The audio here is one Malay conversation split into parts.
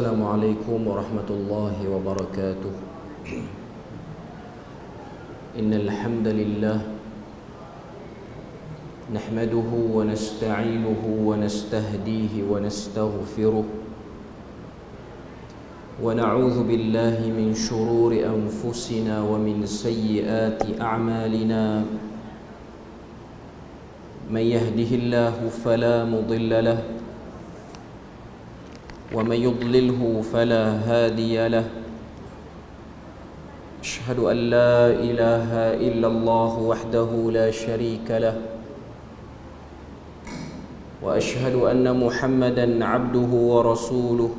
السلام عليكم ورحمة الله وبركاته. إن الحمد لله نحمده ونستعينه ونستهديه ونستغفره ونعوذ بالله من شرور أنفسنا ومن سيئات أعمالنا. من يهده الله فلا مضل له ومن يضلله فلا هادي له. أشهد أن لا إله إلا الله وحده لا شريك له وأشهد أن محمدا عبده ورسوله.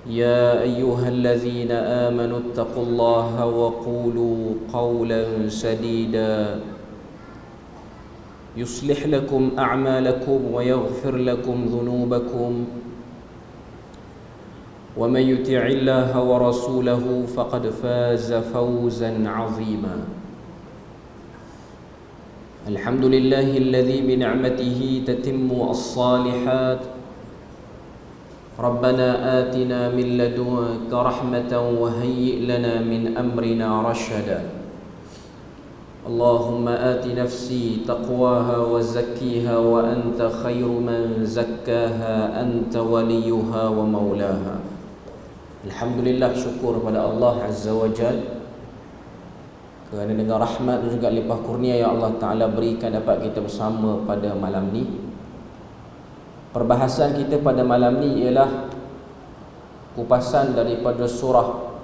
يا أيها الذين آمنوا اتقوا الله وقولوا قولا سديدا يصلح لكم أعمالكم ويغفر لكم ذنوبكم ومن يطع الله ورسوله فقد فاز فوزا عظيما. الحمد لله الذي بنعمته تتم الصالحات. ربنا آتنا من لدنك رحمة وهيئ لنا من أمرنا رشدا. اللهم آت نفسي تقواها وزكيها وأنت خير من زكاها أنت وليها ومولاها. Alhamdulillah, syukur pada Allah Azza wa Jal kerana dengan rahmat dan juga limpah kurnia yang Allah Ta'ala berikan dapat kita bersama pada malam ni. Perbahasan kita pada malam ni ialah kupasan daripada surah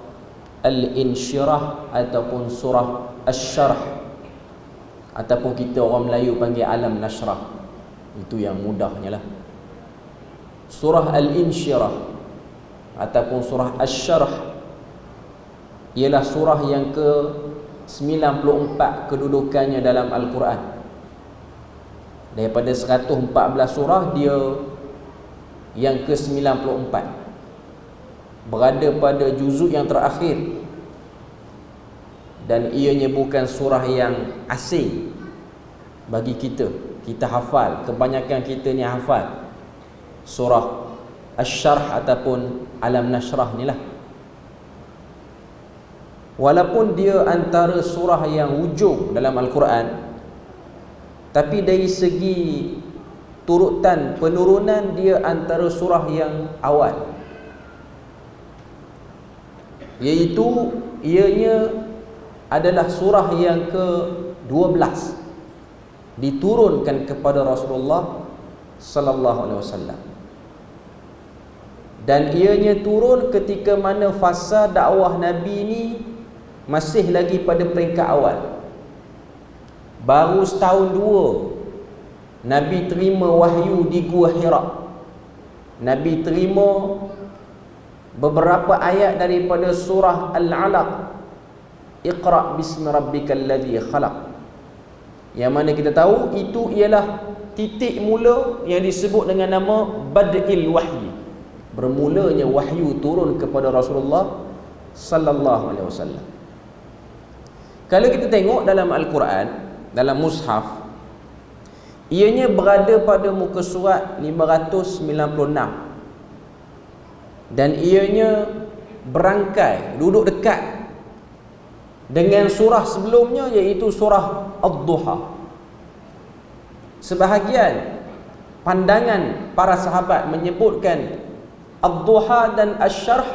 Al-Insyirah ataupun surah Asy-Syarh, ataupun kita orang Melayu panggil Alam Nashrah. Itu yang mudahnya lah. Surah Al-Insyirah ataupun surah Asy-Syarh ialah surah yang ke-94 kedudukannya dalam Al-Quran. Daripada 114 surah, dia yang ke-94, berada pada juzuk yang terakhir. Dan ianya bukan surah yang asing bagi kita. Kita hafal, kebanyakan kita ni hafal surah Asy-Syarh ataupun Alam Nashrah ni lah. Walaupun dia antara surah yang hujung dalam Al-Quran, tapi dari segi turutan penurunan dia antara surah yang awal, iaitu ianya adalah surah yang ke-12 diturunkan kepada Rasulullah sallallahu alaihi wasallam. Dan ianya turun ketika mana fasa dakwah Nabi ni masih lagi pada peringkat awal. Baru setahun dua Nabi terima wahyu di Gua Hira. Nabi terima beberapa ayat daripada surah Al-Alaq, Iqra' bismi rabbikal ladzi khalaq, yang mana kita tahu itu ialah titik mula yang disebut dengan nama Bad'il Wahyi, bermulanya wahyu turun kepada Rasulullah sallallahu alaihi wasallam. Kalau kita tengok dalam Al-Quran, dalam mushaf, ianya berada pada muka surat 596 dan ianya berangkai, duduk dekat dengan surah sebelumnya, iaitu surah Ad-Duha. Sebahagian pandangan para sahabat menyebutkan Ad-Duha dan Asy-Syarh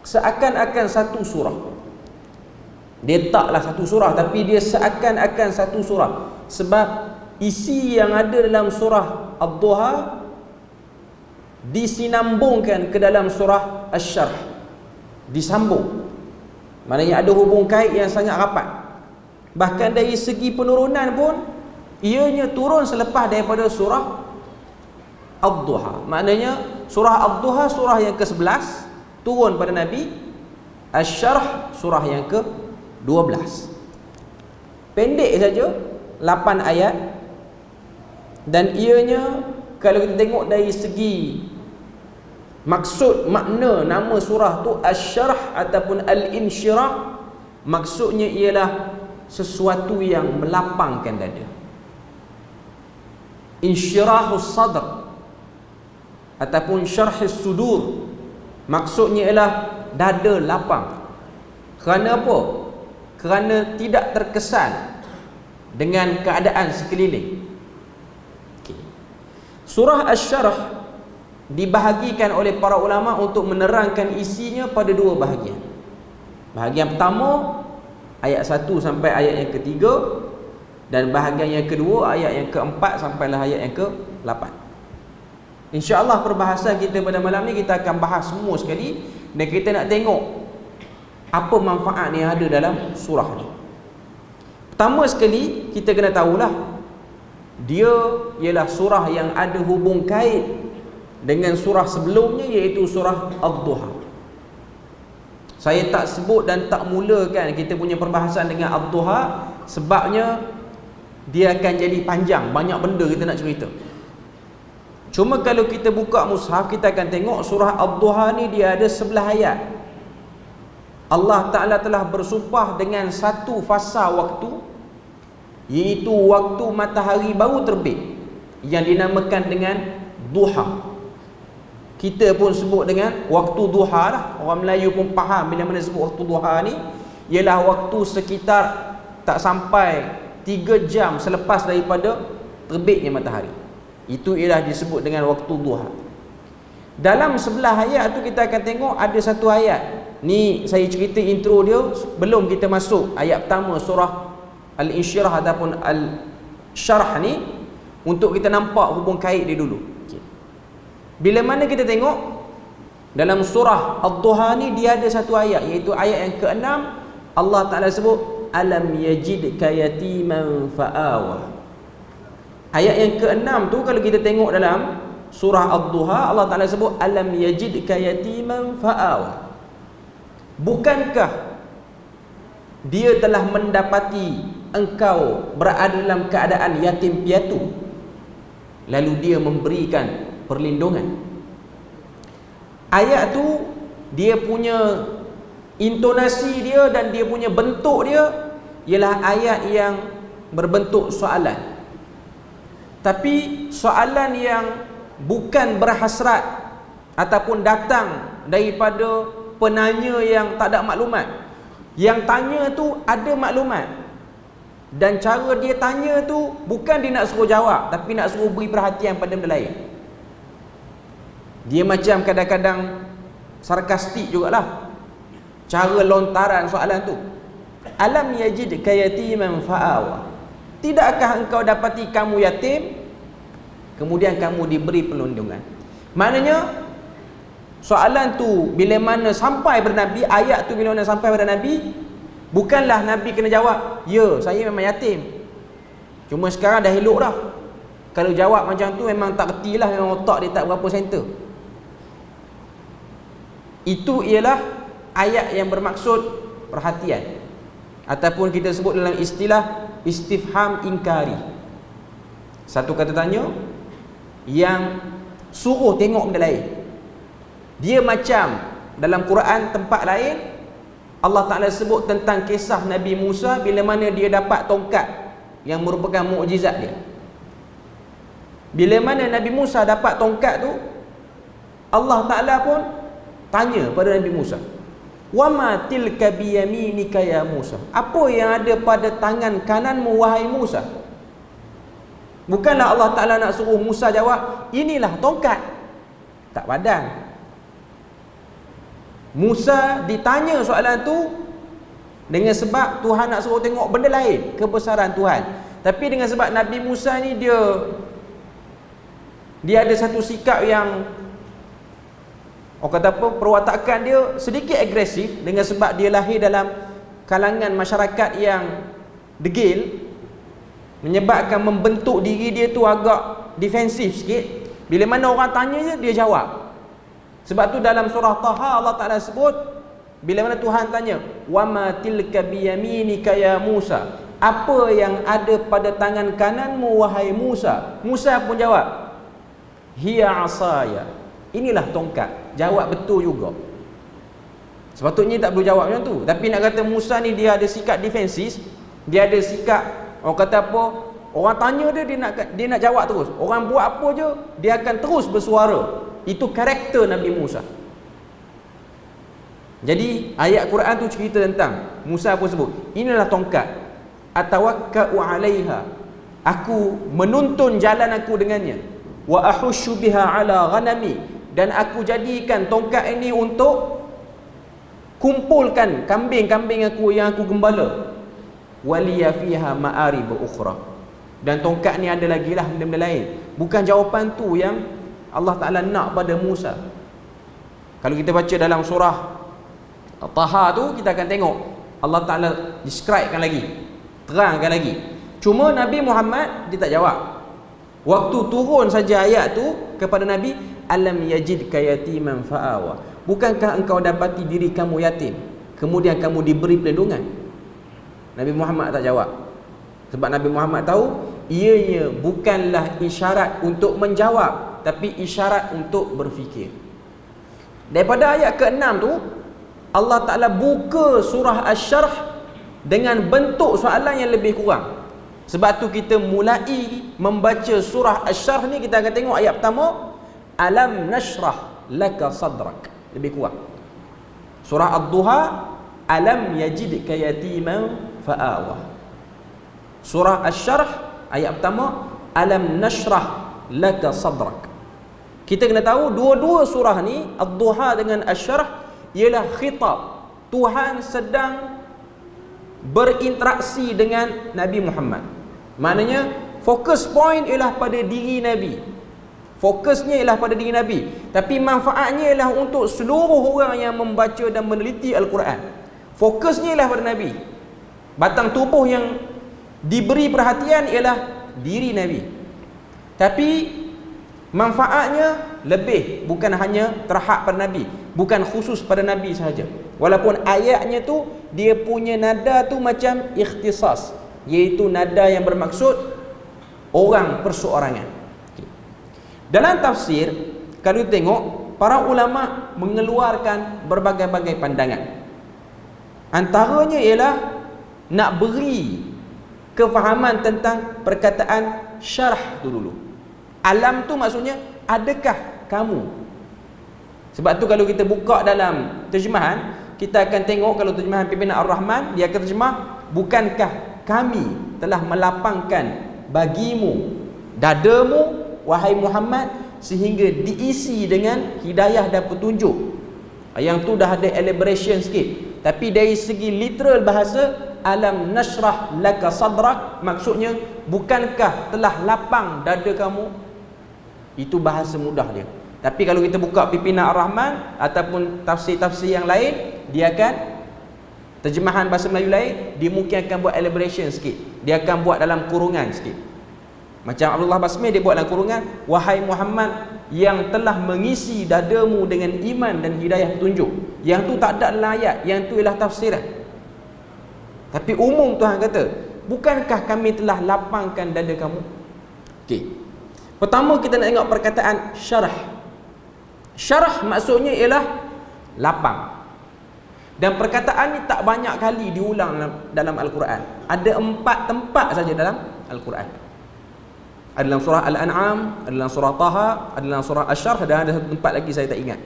seakan-akan satu surah. Dia taklah satu surah, tapi dia seakan-akan satu surah, sebab isi yang ada dalam surah Ad-Duha disinambungkan ke dalam surah Asy-Syarh, disambung. Maknanya ada hubung kait yang sangat rapat. Bahkan dari segi penurunan pun ianya turun selepas daripada surah Ad-Duha. Maknanya surah Ad-Duha surah yang ke-11 turun pada Nabi. Asy-Syarh surah yang ke-12. Pendek saja, 8 ayat. Dan ianya kalau kita tengok dari segi maksud makna nama surah tu Asy-Syarh ataupun Al-Insyirah, maksudnya ialah sesuatu yang melapangkan dada. Insyirahus sadr ataupun syarhis sudur. Maksudnya ialah dada lapang. Kerana apa? Kerana tidak terkesan dengan keadaan sekeliling. Okay. Surah Asy-Syarh dibahagikan oleh para ulama untuk menerangkan isinya pada dua bahagian. Bahagian pertama ayat 1 sampai ayat yang ketiga, dan bahagian yang kedua ayat yang keempat sampailah ayat yang ke-8. InsyaAllah perbahasan kita pada malam ni kita akan bahas semua sekali, dan kita nak tengok apa manfaat yang ada dalam surah ni. Pertama sekali kita kena tahulah, dia ialah surah yang ada hubung kait dengan surah sebelumnya, iaitu surah Ad-Duha. Saya tak sebut dan tak mulakan kita punya perbahasan dengan Ad-Duha, sebabnya dia akan jadi panjang, banyak benda kita nak cerita. Cuma kalau kita buka mushaf, kita akan tengok surah Ad-Duha ni dia ada 11 ayat. Allah Ta'ala telah bersumpah dengan satu fasa waktu, iaitu waktu matahari baru terbit, yang dinamakan dengan duha. Kita pun sebut dengan waktu duha lah. Orang Melayu pun faham bila mana sebut waktu duha ni, ialah waktu sekitar tak sampai 3 jam selepas daripada terbitnya matahari. Itu ialah disebut dengan waktu duha. Dalam 11 ayat tu kita akan tengok ada satu ayat. Ni saya cerita intro dia sebelum kita masuk ayat pertama surah Al-Insyirah ataupun Al-Syarh ni, untuk kita nampak hubung kait dia dulu. Bila mana kita tengok dalam surah Ad-Duha ni, dia ada satu ayat, iaitu ayat yang ke-6. Allah Ta'ala sebut alam yajidka yatiman fa'awa. Ayat yang ke-6 tu kalau kita tengok dalam surah Ad-Duha, Allah Ta'ala sebut alam yajidka yatiman fa'awa. Bukankah dia telah mendapati engkau berada dalam keadaan yatim piatu, lalu dia memberikan perlindungan. Ayat tu dia punya intonasi dia dan dia punya bentuk dia ialah ayat yang berbentuk soalan, tapi soalan yang bukan berhasrat ataupun datang daripada penanya yang tak ada maklumat. Yang tanya tu ada maklumat, dan cara dia tanya tu bukan dia nak suruh jawab, tapi nak suruh beri perhatian pada benda lain. Dia macam kadang-kadang sarkastik jugalah cara lontaran soalan tu. Alam yajidka yatiman fa'awa. Tidakkah engkau dapati kamu yatim, kemudian kamu diberi perlindungan? Maknanya soalan tu bila mana sampai kepada Nabi, ayat tu bila mana sampai kepada Nabi, bukanlah Nabi kena jawab, ya saya memang yatim, cuma sekarang dah elok dah. Kalau jawab macam tu memang tak reti lah, memang otak dia tak berapa center. Itu ialah ayat yang bermaksud perhatian, ataupun kita sebut dalam istilah istifham inkari. Satu kata tanya yang suruh tengok benda lain. Dia macam dalam Quran tempat lain Allah Ta'ala sebut tentang kisah Nabi Musa bila mana dia dapat tongkat yang merupakan mukjizat dia. Bila mana Nabi Musa dapat tongkat tu, Allah Ta'ala pun tanya pada Nabi Musa, "Wama tilka biyaminika ya Musa?" Apa yang ada pada tangan kananmu wahai Musa? Bukanlah Allah Ta'ala nak suruh Musa jawab, inilah tongkat. Tak padan. Musa ditanya soalan tu dengan sebab Tuhan nak suruh tengok benda lain, kebesaran Tuhan. Tapi dengan sebab Nabi Musa ni dia ada satu sikap yang orang kata apa, perwatakan dia sedikit agresif, dengan sebab dia lahir dalam kalangan masyarakat yang degil, menyebabkan membentuk diri dia tu agak defensif sikit. Bila mana orang tanya je, dia jawab. Sebab tu dalam surah Taha Allah Ta'ala sebut, bila mana Tuhan tanya, "Wama tilka biyaminika ya Musa?" Apa yang ada pada tangan kananmu wahai Musa? Musa pun jawab, "Hiya asaya." Inilah tongkat. Jawab betul juga. Sepatutnya tak perlu jawab macam tu. Tapi nak kata Musa ni dia ada sikap defensif, dia ada sikap, orang kata apa, orang tanya dia nak jawab terus. Orang buat apa je dia akan terus bersuara. Itu karakter Nabi Musa. Jadi ayat Quran tu cerita tentang Musa pun sebut, inilah tongkat, atawakka'u 'alaiha, aku menuntun jalan aku dengannya, wa ahushu biha 'ala ghanami, dan aku jadikan tongkat ini untuk kumpulkan kambing-kambing aku yang aku gembala, waliya fiha ma'arib ukhra, dan tongkat ni ada lagi lah benda-benda lain. Bukan jawapan tu yang Allah Ta'ala nak pada Musa. Kalau kita baca dalam surah Taha tu, kita akan tengok Allah Ta'ala describekan lagi, terangkan lagi. Cuma Nabi Muhammad dia tak jawab. Waktu turun saja ayat tu kepada Nabi, alam yajidka yatiman fa'awa, bukankah engkau dapati diri kamu yatim, kemudian kamu diberi perlindungan? Nabi Muhammad tak jawab. Sebab Nabi Muhammad tahu ianya bukanlah isyarat untuk menjawab, tapi isyarat untuk berfikir. Daripada ayat ke-6 tu, Allah Ta'ala buka surah Asy-Syarh dengan bentuk soalan yang lebih kurang. Sebab tu kita mulai membaca surah Asy-Syarh ni, kita akan tengok ayat pertama, alam nashrah laka sadrak, lebih kurang. Surah Ad-Duha, alam yajidka yatiman fa'awa. Surah Asy-Syarh ayat pertama, alam nashrah laka sadrak. Kita kena tahu dua-dua surah ni, Ad-Duha dengan Asy-Syarh, ialah khitab. Tuhan sedang berinteraksi dengan Nabi Muhammad. Maknanya fokus point ialah pada diri Nabi. Fokusnya ialah pada diri Nabi, tapi manfaatnya ialah untuk seluruh orang yang membaca dan meneliti Al-Quran. Fokusnya ialah pada Nabi. Batang tubuh yang diberi perhatian ialah diri Nabi, tapi manfaatnya lebih, bukan hanya terhad pada Nabi, bukan khusus pada Nabi sahaja. Walaupun ayatnya tu dia punya nada tu macam ikhtisas, iaitu nada yang bermaksud orang perseorangan. Dalam tafsir, kalau tengok, para ulama mengeluarkan berbagai-bagai pandangan. Antaranya ialah nak beri kefahaman tentang perkataan syarah tu dulu. Alam tu maksudnya, adakah kamu? Sebab tu kalau kita buka dalam terjemahan, kita akan tengok kalau terjemahan Pimpinan Ar-Rahman, dia akan terjemah, bukankah kami telah melapangkan bagimu dadamu, wahai Muhammad, sehingga diisi dengan hidayah dan petunjuk. Yang tu dah ada elaboration sikit. Tapi dari segi literal bahasa, alam nashrah laka sadrak, maksudnya bukankah telah lapang dada kamu? Itu bahasa mudah dia. Tapi kalau kita buka Pimpinan Ar-Rahman ataupun tafsir-tafsir yang lain, dia akan terjemahan bahasa Melayu lain, dia mungkin akan buat elaboration sikit. Dia akan buat dalam kurungan sikit. Macam Abdullah Basmi, dia buat dalam kurungan, wahai Muhammad yang telah mengisi dadamu dengan iman dan hidayah petunjuk. Yang tu tak ada dalam ayat, yang tu ialah tafsiran. Tapi umum Tuhan kata, bukankah kami telah lapangkan dada kamu? Okey. Pertama kita nak tengok perkataan syarah. Syarah maksudnya ialah lapang. Dan perkataan ni tak banyak kali diulang dalam Al-Quran. Ada 4 tempat saja dalam Al-Quran. Ada dalam surah Al-An'am, ada dalam surah Taha, ada dalam surah Asy-Syarh, dan ada satu tempat lagi saya tak ingat.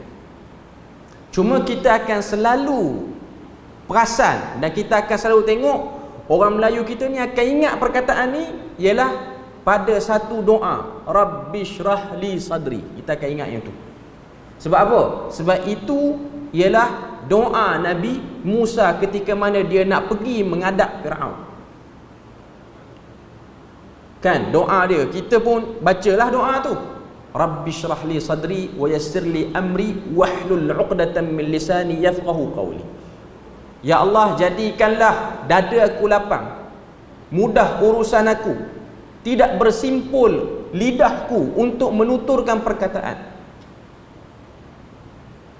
Cuma kita akan selalu perasan dan kita akan selalu tengok, orang Melayu kita ni akan ingat perkataan ni ialah pada satu doa, Rabbi syrah li sadri. Kita akan ingat yang tu. Sebab apa? Sebab itu ialah doa Nabi Musa ketika mana dia nak pergi menghadap Firaun. Kan doa dia, kita pun bacalah doa tu. Rabbi syrah li sadri wa yassir li amri wahlul 'uqdatam min lisani yafqahu qawli. Ya Allah, jadikanlah dada aku lapang, mudah urusan aku, tidak bersimpul lidahku untuk menuturkan perkataan.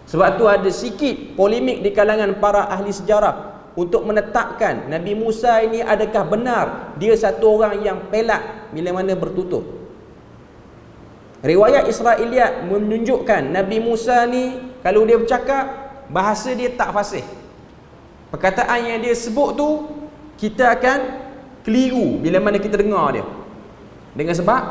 Sebab tu ada sikit polemik di kalangan para ahli sejarah untuk menetapkan Nabi Musa ini adakah benar dia satu orang yang pelak bila mana bertutur. Riwayat Israiliyat menunjukkan Nabi Musa ni kalau dia bercakap, bahasa dia tak fasih. Perkataan yang dia sebut tu kita akan keliru bila mana kita dengar dia. Dengan sebab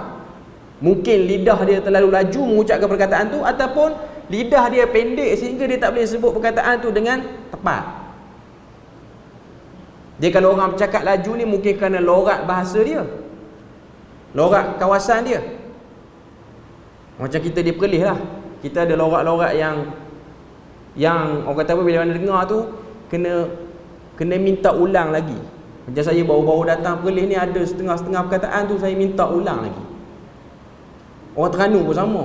Mungkin lidah dia terlalu laju mengucapkan perkataan tu, ataupun lidah dia pendek sehingga dia tak boleh sebut perkataan tu dengan tepat. Dia kalau orang bercakap laju ni mungkin kerana lorat bahasa dia, lorat kawasan dia. Macam kita di Perlis lah, kita ada lorat-lorat yang orang kata apa, bila mana dengar tu kena minta ulang lagi. Macam saya baru-baru datang Perlis ni, ada setengah-setengah perkataan tu saya minta ulang lagi. Orang Terengganu pun sama.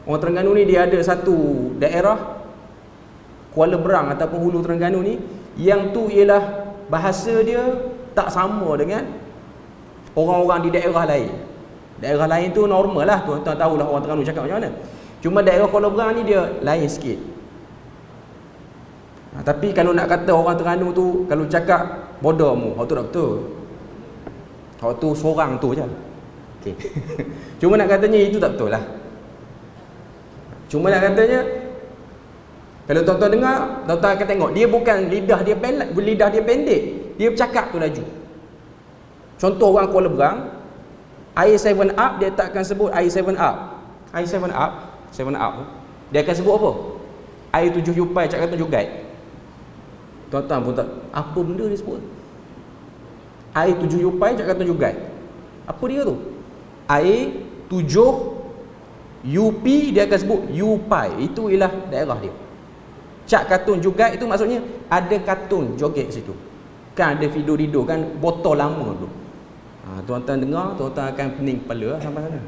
Orang Terengganu ni dia ada satu daerah, Kuala Berang ataupun Hulu Terengganu ni, yang tu ialah bahasa dia tak sama dengan orang-orang di daerah lain. Daerah lain tu normal lah, tuan-tuan tahulah orang Terengganu cakap macam mana. Cuma daerah Kuala Berang ni dia lain sikit. Tapi kalau nak kata orang Terengganu tu kalau cakap bodoh mu, hak tu tak betul. Hak tu seorang tu je. Okey. Cuma nak katanya itu tak betul lah. Cuma nak katanya, kalau tuan-tuan dengar, tuan-tuan akan tengok dia bukan lidah dia pendek, dia bercakap tu laju. Contoh orang Kuala Berang, air 7 up dia tak akan sebut air 7 up. Air 7 up, 7 up dia akan sebut apa? Air 7 yupai cakap 7 guide. Tuan-tuan pun tak, apa benda dia sebut? Air 7 yupai cakap 7 guide. Apa dia tu? Air 7 UP dia akan sebut Yupai. Itu ialah daerah dia. Cak kartun juga itu maksudnya ada kartun joget situ. Kan ada video kan botol lama tu. Tuan-tuan dengar, tuan-tuan akan pening kepala sampai sana.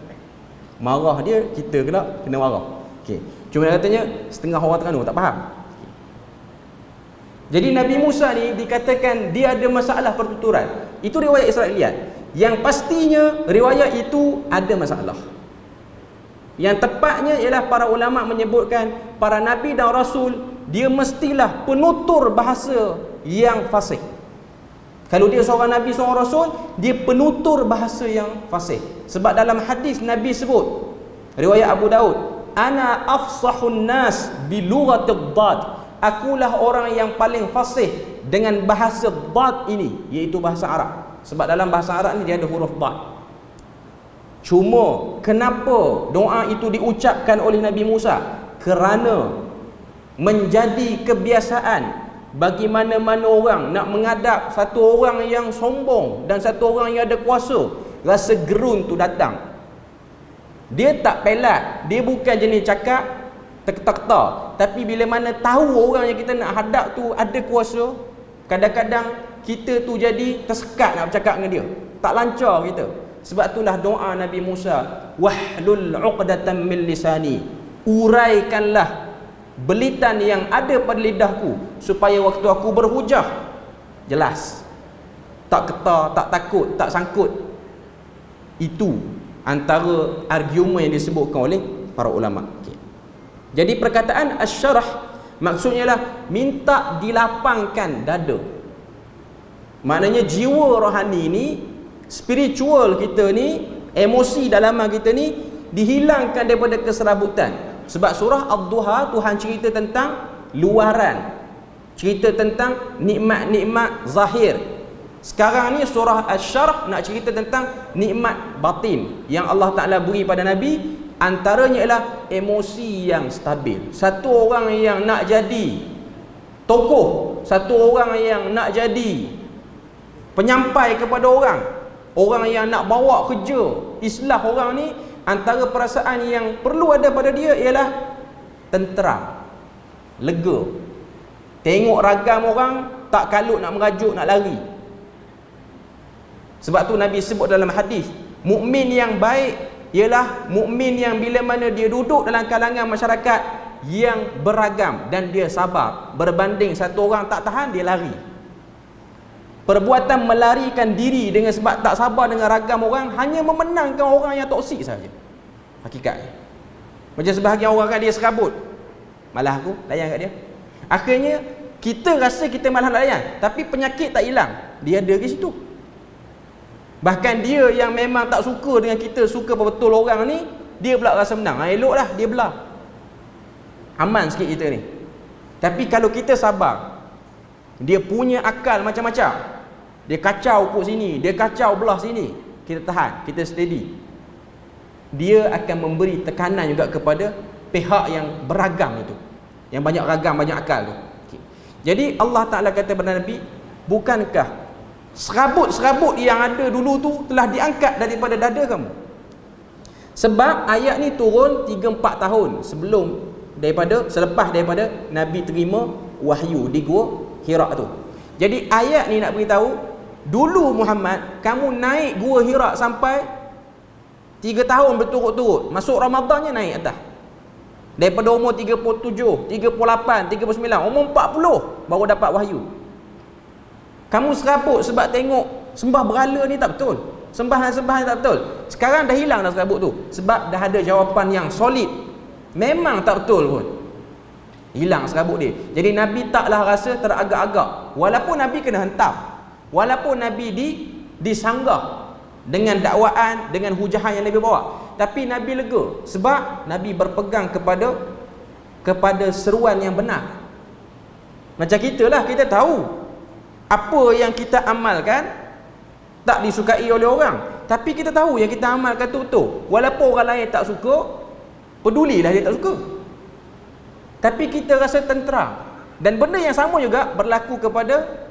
Marah dia, kita kena marah. Okey. Cuma katanya setengah orang Terengganu tak faham. Jadi Nabi Musa ni dikatakan dia ada masalah pertuturan. Itu riwayat Israiliyat. Yang pastinya riwayat itu ada masalah. Yang tepatnya ialah para ulama menyebutkan para nabi dan rasul dia mestilah penutur bahasa yang fasih. Kalau dia seorang nabi, seorang rasul, dia penutur bahasa yang fasih. Sebab dalam hadis Nabi sebut, riwayat Abu Daud, ana afsahun nas bi lughatid dad. Akulah orang yang paling fasih dengan bahasa dad ini, iaitu bahasa Arab. Sebab dalam bahasa Arab ni dia ada huruf dad. Cuma kenapa doa itu diucapkan oleh Nabi Musa? Kerana menjadi kebiasaan bagi mana-mana orang nak menghadap satu orang yang sombong dan satu orang yang ada kuasa, rasa gerun tu datang. Dia tak pelat, dia bukan jenis cakap terketak-ketak, tapi bila mana tahu orang yang kita nak hadap tu ada kuasa, kadang-kadang kita tu jadi tersekat nak bercakap dengan dia, tak lancar kita. Sebab itulah doa Nabi Musa, wahlul 'uqdatam min lisani, uraikanlah belitan yang ada pada lidahku supaya waktu aku berhujah jelas, tak ketar, tak takut, tak sangkut. Itu antara argumen yang disebutkan oleh para ulama. Jadi perkataan asy-syarah maksudnya lah minta dilapangkan dada. Maknanya jiwa rohani ni, spiritual kita ni, emosi dalaman kita ni dihilangkan daripada keserabutan. Sebab surah Ad-Duha Tuhan cerita tentang luaran, cerita tentang nikmat-nikmat zahir. Sekarang ni surah Asy-Syarh nak cerita tentang nikmat batin yang Allah Ta'ala beri pada Nabi. Antaranya ialah emosi yang stabil. Satu orang yang nak jadi tokoh, satu orang yang nak jadi penyampai kepada orang, orang yang nak bawa kerja islah orang ni, antara perasaan yang perlu ada pada dia ialah tenteram, lega. Tengok ragam orang tak kalut nak merajuk, nak lari. Sebab tu Nabi sebut dalam hadis, mukmin yang baik ialah mukmin yang bila mana dia duduk dalam kalangan masyarakat yang beragam dan dia sabar. Berbanding satu orang tak tahan, dia lari. Perbuatan melarikan diri dengan sebab tak sabar dengan ragam orang hanya memenangkan orang yang toksik saja. Hakikatnya. Macam sebahagian orang kan dia serabut, malah aku layan kat dia. Akhirnya kita rasa kita malah nak layan, tapi penyakit tak hilang, dia ada di situ. Bahkan dia yang memang tak suka dengan kita, suka betul orang ni, dia pula rasa menang. Eloklah dia belah. Aman sikit kita ni. Tapi kalau kita sabar, dia punya akal macam-macam. Dia kacau pukul sini, dia kacau belah sini, kita tahan, kita steady. dia akan memberi tekanan juga kepada pihak yang beragam itu, yang banyak ragam, banyak akal tu. Okay. Jadi Allah Ta'ala kata kepada Nabi, bukankah serabut-serabut yang ada dulu tu telah diangkat daripada dada kamu? Sebab ayat ni turun 3-4 tahun selepas daripada Nabi terima wahyu di Gua Hira tu. Jadi ayat ni nak beritahu, dulu Muhammad, kamu naik Gua Hira sampai 3 tahun berturut-turut. Masuk Ramadannya naik atas. Daripada umur 37, 38, 39, umur 40 baru dapat wahyu. Kamu serabut sebab tengok sembah berhala ni tak betul, sembahan-sembahan tak betul. Sekarang dah hilang dah serabut tu, sebab dah ada jawapan yang solid. Memang tak betul pun, hilang serabut dia. Jadi Nabi taklah rasa teragak-agak. Walaupun Nabi kena hentam, walaupun Nabi disanggah dengan dakwaan, dengan hujahan yang Nabi bawa, tapi Nabi lega sebab Nabi berpegang kepada seruan yang benar. Macam kita lah, kita tahu apa yang kita amalkan tak disukai oleh orang, tapi kita tahu yang kita amalkan tu betul. Walaupun orang lain tak suka, pedulilah dia tak suka, tapi kita rasa tenteram. Dan benda yang sama juga berlaku kepada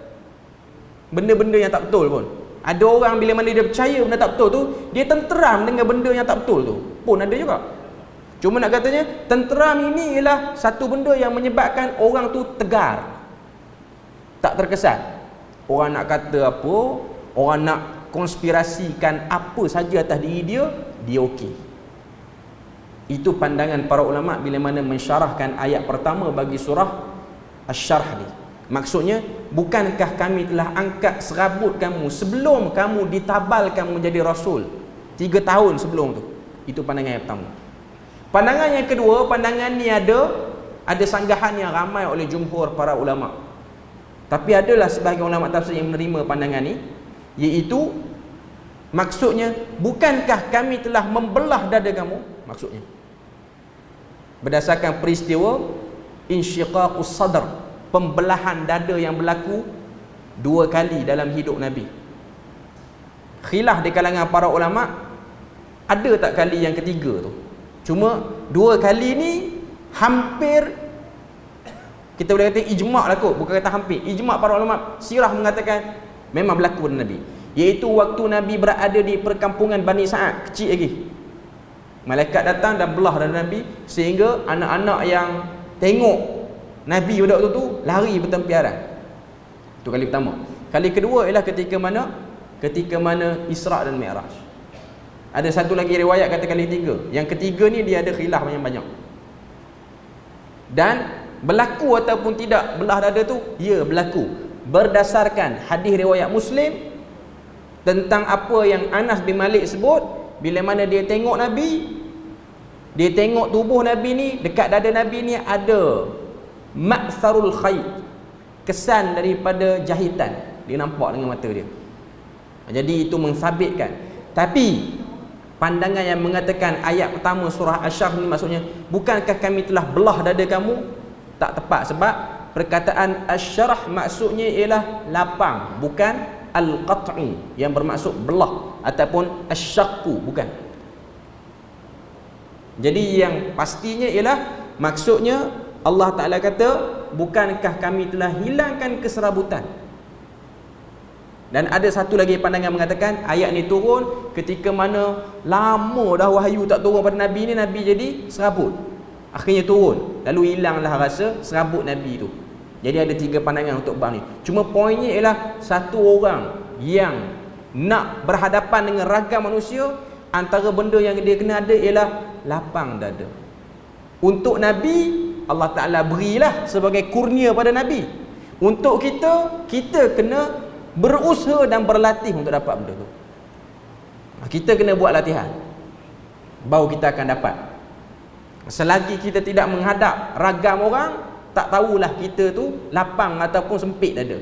benda-benda yang tak betul pun. Ada orang bila mana dia percaya benda tak betul tu, dia tenteram dengan benda yang tak betul tu pun ada juga. Cuma nak katanya, tenteram ini ialah satu benda yang menyebabkan orang tu tegar, tak terkesan. Orang nak kata apa, orang nak konspirasikan apa saja atas diri dia okey. Itu pandangan para ulama bila mana mensyarahkan ayat pertama bagi surah Asy-Syarh ni. Maksudnya, bukankah kami telah angkat serabut kamu sebelum kamu ditabalkan menjadi rasul 3 tahun sebelum tu. Itu pandangan yang pertama. Pandangan yang kedua, pandangan ni ada sanggahan yang ramai oleh jumhur para ulama. Tapi adalah sebahagian ulama tafsir yang menerima pandangan ni, iaitu maksudnya, bukankah kami telah membelah dada kamu? Maksudnya, berdasarkan peristiwa insyiqaqus sadr, pembelahan dada yang berlaku 2 kali dalam hidup Nabi. Khilaf di kalangan para ulama, ada tak kali yang ketiga tu? Cuma 2 kali ni hampir, kita boleh kata ijma' lah kot, bukan kata hampir. Ijma' para ulama sirah mengatakan memang berlaku pada Nabi. Iaitu waktu Nabi berada di perkampungan Bani Sa'ad, kecil lagi, malaikat datang dan belah dada Nabi, sehingga anak-anak yang tengok Nabi pada waktu tu lari bertempiaran. Itu kali pertama. Kali kedua ialah ketika mana Isra' dan Mi'raj. Ada satu lagi riwayat kata kali ketiga. Yang ketiga ni dia ada khilaf yang banyak. Dan berlaku ataupun tidak belah dada tu, ya berlaku. Berdasarkan hadis riwayat Muslim tentang apa yang Anas bin Malik sebut, bila mana dia tengok Nabi, dia tengok tubuh Nabi ni, dekat dada Nabi ni ada ma'sarul khayt, kesan daripada jahitan, dia nampak dengan mata dia. Jadi itu mensabitkan. Tapi pandangan yang mengatakan ayat pertama surah Asy-Syarh ni maksudnya, bukankah kami telah belah dada kamu, tak tepat. Sebab perkataan Asy-Syarh maksudnya ialah lapang, bukan al-qat'u yang bermaksud belah, ataupun asy-syaqqu, bukan. Jadi yang pastinya ialah maksudnya Allah Ta'ala kata, bukankah kami telah hilangkan keserabutan. Dan ada satu lagi pandangan mengatakan ayat ni turun ketika mana lama dah wahyu tak turun pada Nabi ni, Nabi jadi serabut, akhirnya turun, lalu hilanglah rasa serabut Nabi tu. Jadi ada 3 pandangan untuk bab ni. Cuma poinnya ialah satu orang yang nak berhadapan dengan ragam manusia, antara benda yang dia kena ada ialah lapang dada. Untuk Nabi, Allah Ta'ala berilah sebagai kurnia pada Nabi. Untuk kita kena berusaha dan berlatih untuk dapat benda tu. Kita kena buat latihan, baru kita akan dapat. Selagi kita tidak menghadap ragam orang, tak tahulah kita tu lapang ataupun sempit dada.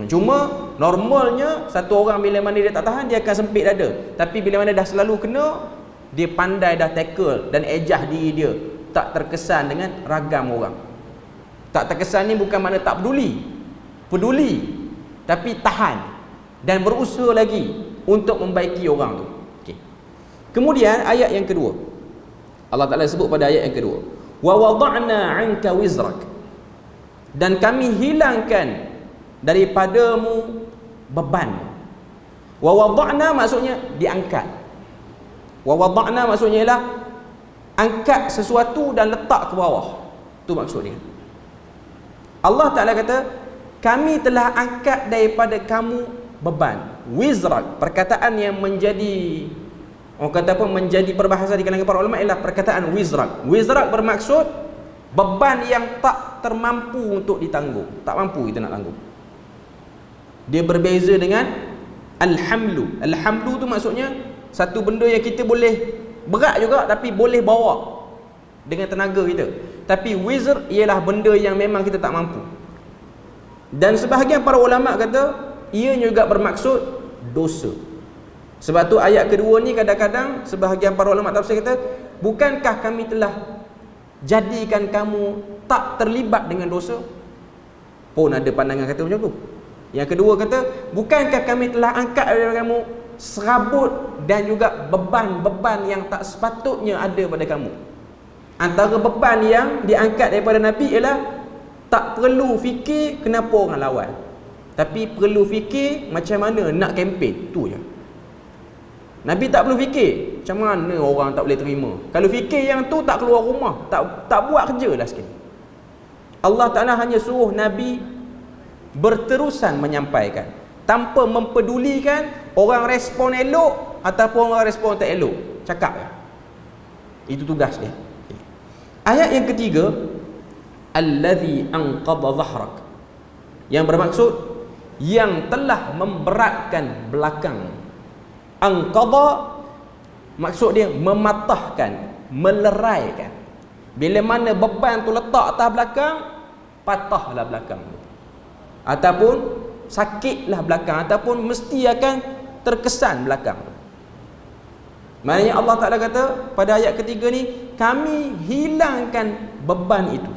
Cuma normalnya satu orang bila mana dia tak tahan, dia akan sempit dada. Tapi bila mana dah selalu kena, dia pandai dah tackle dan ejah diri dia, tak terkesan dengan ragam orang. Tak terkesan ni bukan makna tak peduli, tapi tahan dan berusaha lagi untuk membaiki orang tu. Okay. Kemudian ayat yang kedua, Allah Ta'ala sebut pada ayat yang kedua, wa wada'na 'anka wizrak, dan kami hilangkan daripadamu beban. Wa wada'na maksudnya diangkat. Wa wada'na maksudnya ialah angkat sesuatu dan letak ke bawah. Itu maksudnya. Allah Ta'ala kata, kami telah angkat daripada kamu beban. Wizrak, perkataan yang menjadi, orang kata apa, menjadi perbahasa di kalangan para ulama ialah perkataan wizrak. Wizrak bermaksud beban yang tak termampu untuk ditanggung. Tak mampu kita nak tanggung. Dia berbeza dengan alhamlu. Alhamlu tu maksudnya satu benda yang kita boleh, berat juga tapi boleh bawa dengan tenaga kita. Tapi wizr ialah benda yang memang kita tak mampu. Dan sebahagian para ulama kata ia juga bermaksud dosa. Sebab tu ayat kedua ni kadang-kadang sebahagian para ulama tafsir kata, bukankah kami telah jadikan kamu tak terlibat dengan dosa? Pun ada pandangan kata macam tu. Yang kedua kata, bukankah kami telah angkat daripada kamu serabut dan juga beban-beban yang tak sepatutnya ada pada kamu. Antara beban yang diangkat daripada Nabi ialah tak perlu fikir kenapa orang lawan, tapi perlu fikir macam mana nak kempen. Tu je. Nabi tak perlu fikir macam mana orang tak boleh terima. Kalau fikir yang tu tak keluar rumah, tak buat kerja dah sekali. Allah Ta'ala hanya suruh Nabi berterusan menyampaikan tanpa mempedulikan orang respon elok ataupun orang respon tak elok. Cakap ya. Itu tugas dia. Ayat yang ketiga, allazi anqadha dhahrak, yang bermaksud yang telah memberatkan belakang. Anqadha maksud dia mematahkan, meleraikan. Bila mana beban tu letak atas belakang, patahlah belakang tu, ataupun sakitlah belakang, ataupun mesti akan terkesan belakang. Maknanya Allah Ta'ala kata pada ayat ketiga ni, kami hilangkan beban itu.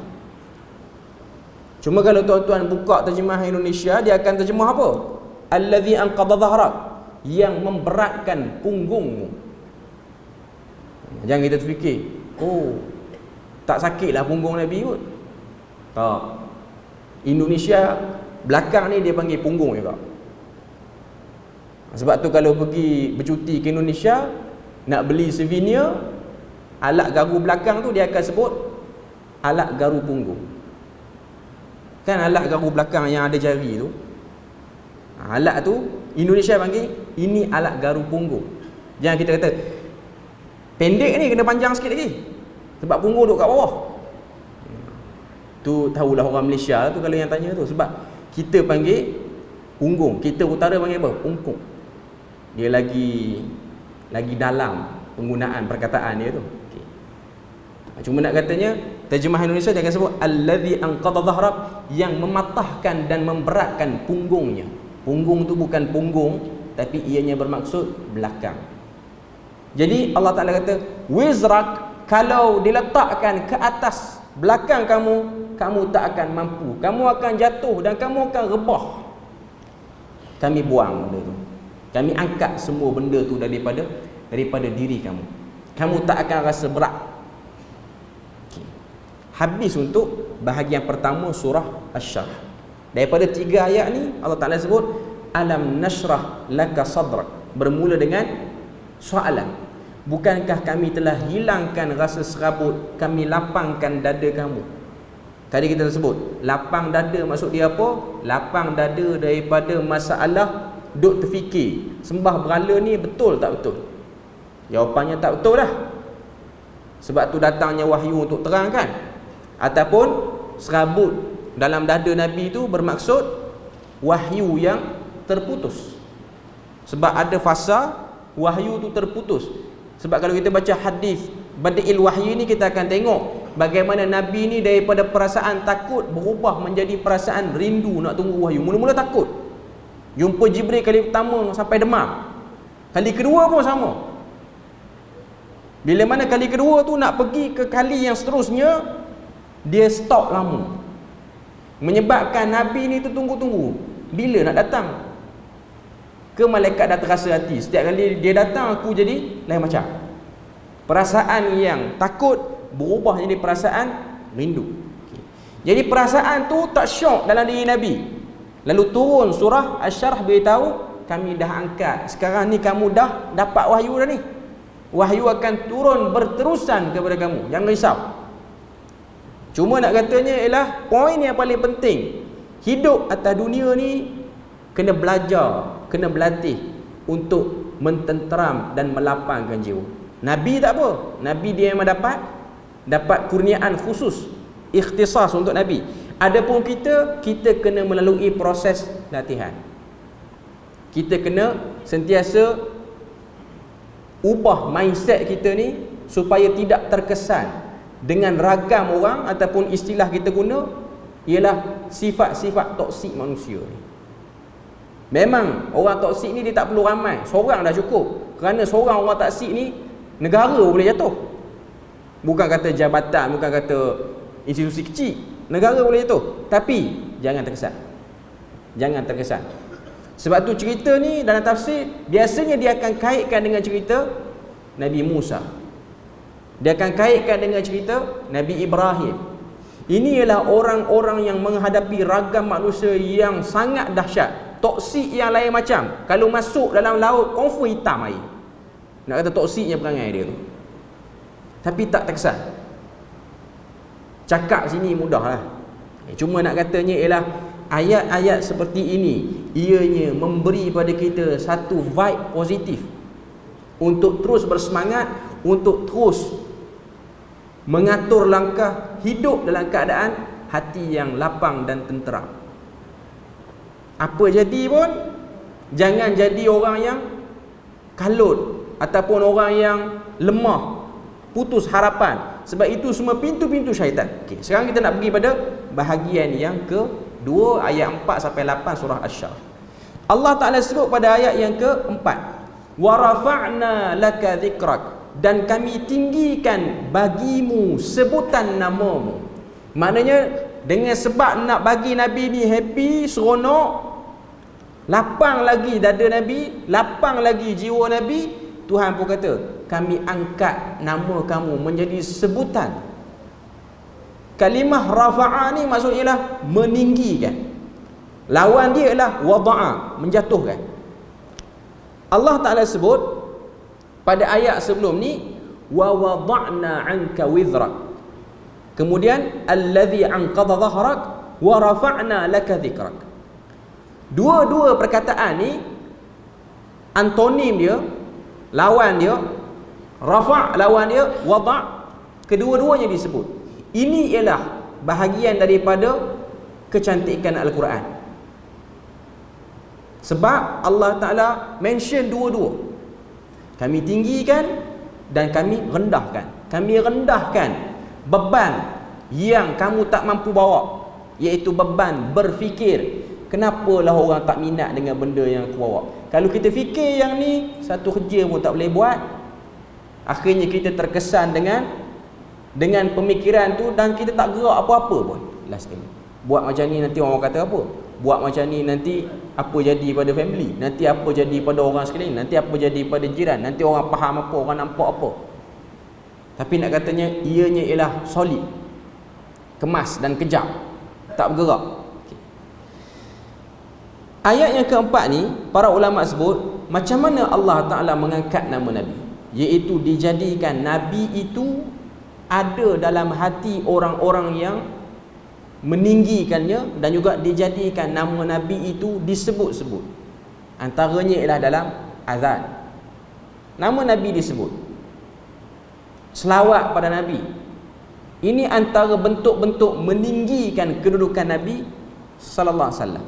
Cuma kalau tuan-tuan buka terjemah Indonesia, dia akan terjemah apa? Allazi anqadha dhahrak, yang memberatkan punggungmu. Jangan kita terfikir, oh, tak sakitlah punggung Nabi kot. Tak. Indonesia belakang ni dia panggil punggung juga. Sebab tu kalau pergi bercuti ke Indonesia, nak beli souvenir, alat garu belakang tu dia akan sebut alat garu punggung. Kan alat garu belakang yang ada jari tu, alat tu Indonesia panggil ini alat garu punggung. Jangan kita kata pendek ni kena panjang sikit lagi, sebab punggung duduk kat bawah. Tu tahulah orang Malaysia tu kalau yang tanya tu. Sebab kita panggil punggung, kita utara panggil apa? Pungkung. Dia lagi dalam penggunaan perkataan dia tu. Okay. Cuma nak katanya terjemah Indonesia dia akan sebut allazi anqadha dhahrak, yang mematahkan dan memberatkan punggungnya. Punggung tu bukan punggung, tapi ianya bermaksud belakang. Jadi Allah Ta'ala kata wizrak, kalau diletakkan ke atas belakang kamu, kamu tak akan mampu, kamu akan jatuh dan kamu akan rebah. Kami buang benda tu, kami angkat semua benda tu daripada diri kamu. Kamu tak akan rasa berat. Okay. Habis untuk bahagian pertama surah Asy-Syarh. Daripada 3 ayat ni Allah Ta'ala sebut alam nashrah laka sadrak, bermula dengan soalan, bukankah kami telah hilangkan rasa serabut, kami lapangkan dada kamu. Tadi kita sebut lapang dada, maksud dia apa? Lapang dada daripada masalah duk terfikir sembah berhala ni betul tak betul. Jawapannya tak betul dah. Sebab tu datangnya wahyu untuk terangkan. Ataupun serabut dalam dada Nabi tu bermaksud wahyu yang terputus. Sebab ada fasa wahyu tu terputus. Sebab kalau kita baca hadis Badi'il Wahyi ni, kita akan tengok bagaimana Nabi ni daripada perasaan takut berubah menjadi perasaan rindu nak tunggu wahyu. Mula-mula takut, jumpa Jibril kali pertama sampai demam. Kali kedua pun sama. Bila mana kali kedua tu nak pergi ke kali yang seterusnya, dia stop lama, menyebabkan Nabi ni tu tunggu-tunggu bila nak datang. Ke malaikat dah terasa hati, setiap kali dia datang aku jadi lain macam. Perasaan yang takut berubah jadi perasaan rindu. Jadi perasaan tu tak syok dalam diri Nabi. Lalu turun surah Asy-Syarh beritahu, kami dah angkat. Sekarang ni kamu dah dapat wahyu dah ni. Wahyu akan turun berterusan kepada kamu. Jangan risau. Cuma nak katanya ialah poin yang paling penting. Hidup atas dunia ni kena belajar, kena berlatih untuk mententeram dan melapangkan jiwa. Nabi tak apa. Nabi dia memang dapat kurniaan khusus, ikhtisas untuk Nabi. Adapun kita kena melalui proses latihan. Kita kena sentiasa ubah mindset kita ni supaya tidak terkesan dengan ragam orang ataupun istilah kita guna ialah sifat-sifat toksik manusia ni. Memang orang toksik ni dia tak perlu ramai, seorang dah cukup. Kerana seorang orang toksik ni negara boleh jatuh. Bukan kata jabatan, bukan kata institusi kecil, negara boleh jatuh. Tapi jangan terkesan. Jangan terkesan. Sebab tu cerita ni dalam tafsir biasanya dia akan kaitkan dengan cerita Nabi Musa. Dia akan kaitkan dengan cerita Nabi Ibrahim. Ini ialah orang-orang yang menghadapi ragam manusia yang sangat dahsyat. Toksik yang lain macam. Kalau masuk dalam laut, confirm hitam air. Nak kata toksiknya perangai dia tu. Tapi tak terkesan. Cakap sini mudahlah. Cuma nak katanya ialah ayat-ayat seperti ini ianya memberi pada kita satu vibe positif untuk terus bersemangat, untuk terus mengatur langkah hidup dalam keadaan hati yang lapang dan tenteram. Apa jadi pun jangan jadi orang yang kalut ataupun orang yang lemah, putus harapan, sebab itu semua pintu-pintu syaitan. Okey, sekarang kita nak pergi pada bahagian yang kedua, ayat 4 sampai 8 surah Asy-Syarh. Allah Taala sebut pada ayat yang keempat, wa rafa'na laka dzikrak, dan kami tinggikan bagimu sebutan namamu. Maknanya dengan sebab nak bagi Nabi ni happy, seronok, lapang lagi dada Nabi, lapang lagi jiwa Nabi, Tuhan pun kata, kami angkat nama kamu menjadi sebutan. Kalimah rafa'a ni maksudnya ialah meninggikan. Lawan dia ialah wada'a, menjatuhkan. Allah Ta'ala sebut pada ayat sebelum ni, wa wada'na 'anka wizrak. Kemudian allazi anqadha dhahrak wa rafa'na laka dhikrak. Dua-dua perkataan ni antonim dia, lawan dia, rafa' lawan dia, wada', kedua-duanya disebut. Ini ialah bahagian daripada kecantikan Al-Quran. Sebab Allah Ta'ala mention dua-dua. Kami tinggikan dan kami rendahkan. Kami rendahkan beban yang kamu tak mampu bawa, iaitu beban berfikir. Kenapalah orang tak minat dengan benda yang aku bawa? Kalau kita fikir yang ni, satu kerja pun tak boleh buat, akhirnya kita terkesan dengan pemikiran tu dan kita tak gerak apa-apa pun. Last sekali, buat macam ni nanti orang kata apa? Buat macam ni nanti apa jadi pada family? Nanti apa jadi pada orang sekeliling? Nanti apa jadi pada jiran? Nanti orang faham apa? Orang nampak apa? Tapi nak katanya ianya ialah solid, kemas dan kejam, tak bergerak. Ayat yang keempat ni, para ulama sebut macam mana Allah Ta'ala mengangkat nama Nabi, iaitu dijadikan Nabi itu ada dalam hati orang-orang yang meninggikannya, dan juga dijadikan nama Nabi itu disebut-sebut. Antaranya ialah dalam azan, nama Nabi disebut, selawat pada Nabi. Ini antara bentuk-bentuk meninggikan kedudukan Nabi sallallahu alaihi wasallam.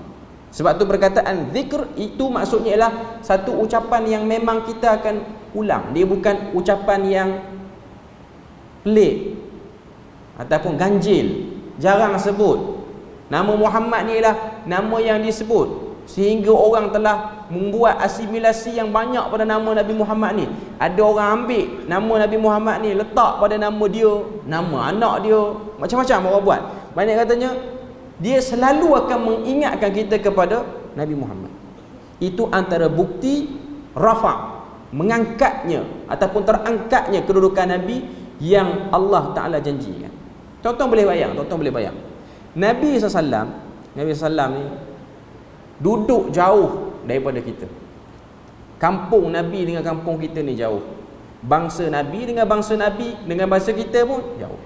Sebab tu perkataan zikr itu maksudnya ialah satu ucapan yang memang kita akan ulang. Dia bukan ucapan yang pelik ataupun ganjil, jarang sebut. Nama Muhammad ni ialah nama yang disebut, sehingga orang telah membuat asimilasi yang banyak pada nama Nabi Muhammad ni. Ada orang ambil nama Nabi Muhammad ni letak pada nama dia, nama anak dia, macam-macam orang buat. Banyak katanya dia selalu akan mengingatkan kita kepada Nabi Muhammad. Itu antara bukti rafa', mengangkatnya ataupun terangkatnya kedudukan Nabi yang Allah Ta'ala janjikan. Tuan-tuan boleh bayang, Nabi SAW ni duduk jauh daripada kita. Kampung Nabi dengan kampung kita ni jauh. Bangsa Nabi dengan bangsa kita pun jauh.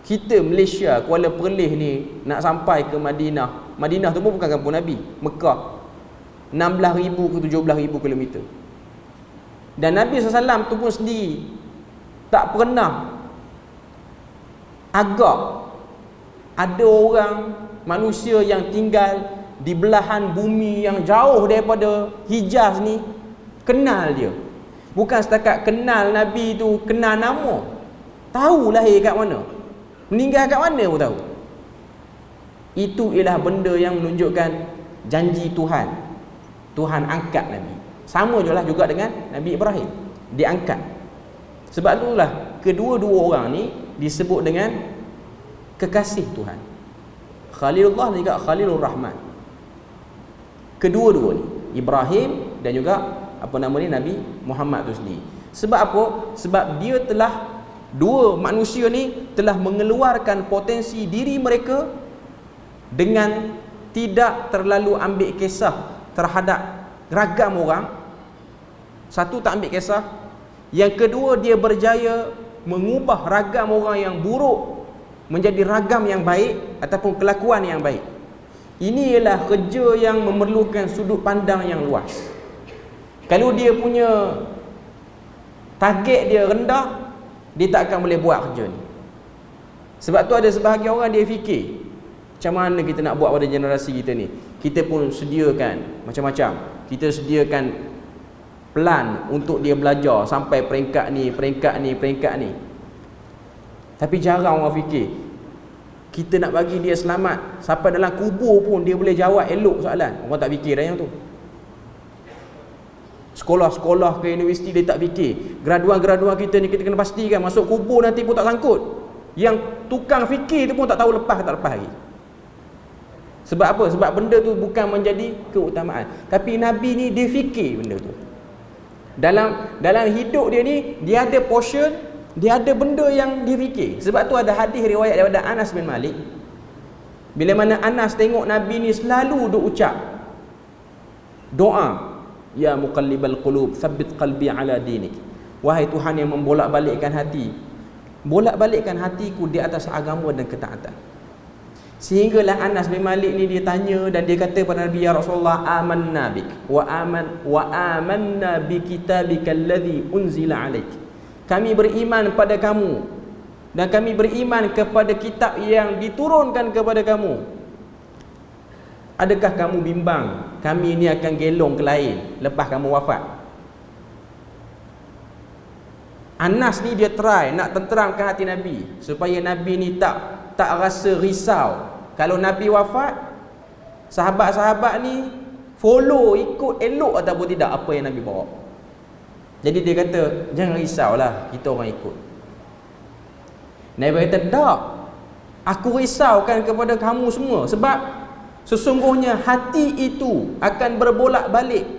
Kita Malaysia, Kuala Perlis ni nak sampai ke Madinah. Madinah tu pun bukan kampung Nabi. Mekah 16,000 ke 17,000 km. Dan Nabi SAW tu pun sendiri tak pernah agak ada orang manusia yang tinggal di belahan bumi yang jauh daripada Hijaz ni kenal dia. Bukan setakat kenal Nabi tu, kenal nama, tahu lahir kat mana, meninggal kat mana pun tahu. Itu ialah benda yang menunjukkan janji Tuhan. Tuhan angkat Nabi. Sama juga dengan Nabi Ibrahim, diangkat. Sebab itulah kedua-dua orang ni disebut dengan kekasih Tuhan, Khalilullah dan juga Khalilur Rahman. Kedua-dua ni, Ibrahim dan juga Nabi Muhammad tu sendiri. Sebab apa? Sebab dia telah, dua manusia ni telah mengeluarkan potensi diri mereka dengan tidak terlalu ambil kisah terhadap ragam orang. Satu, tak ambil kisah. Yang kedua, dia berjaya mengubah ragam orang yang buruk menjadi ragam yang baik ataupun kelakuan yang baik. Ini ialah kerja yang memerlukan sudut pandang yang luas. Kalau dia punya target dia rendah, dia tak akan boleh buat kerja ni. Sebab tu ada sebahagian orang dia fikir, macam mana kita nak buat pada generasi kita ni. Kita pun sediakan macam-macam. Kita sediakan plan untuk dia belajar sampai peringkat ni. Tapi jarang orang fikir, kita nak bagi dia selamat sampai dalam kubur pun dia boleh jawab elok soalan. Orang tak fikir dah yang tu. Sekolah-sekolah ke universiti dia tak fikir. Graduan-graduan kita ni kita kena pastikan masuk kubur nanti pun tak sangkut. Yang tukang fikir tu pun tak tahu lepas ke tak lepas lagi. Sebab apa? Sebab benda tu bukan menjadi keutamaan. Tapi Nabi ni dia fikir benda tu. Dalam hidup dia ni, dia ada portion, dia ada benda yang dia fikir. Sebab tu ada hadis riwayat daripada Anas bin Malik. Bila mana Anas tengok Nabi ni selalu duk ucap doa, ya muqallibal qulub, tsabbit qalbi ala dinik. Wahai Tuhan yang membolak-balikkan hati, bolak-balikkan hatiku di atas agama dan ketaatan. Sehinggalah Anas bin Malik ni dia tanya dan dia kata pada Nabi, ya Rasulullah, amanna bik wa amanna bi kitabikal ladzi unzila alaik. Kami beriman pada kamu dan kami beriman kepada kitab yang diturunkan kepada kamu. Adakah kamu bimbang kami ini akan gelong ke lain lepas kamu wafat? Anas ni dia try nak tenteramkan hati Nabi supaya Nabi ni tak rasa risau. Kalau Nabi wafat, sahabat-sahabat ni follow, ikut elok ataupun tidak apa yang Nabi bawa. Jadi dia kata, jangan risaulah, kita orang ikut. Nabi kata, tak, aku risaukan kepada kamu semua. Sebab sesungguhnya hati itu akan berbolak-balik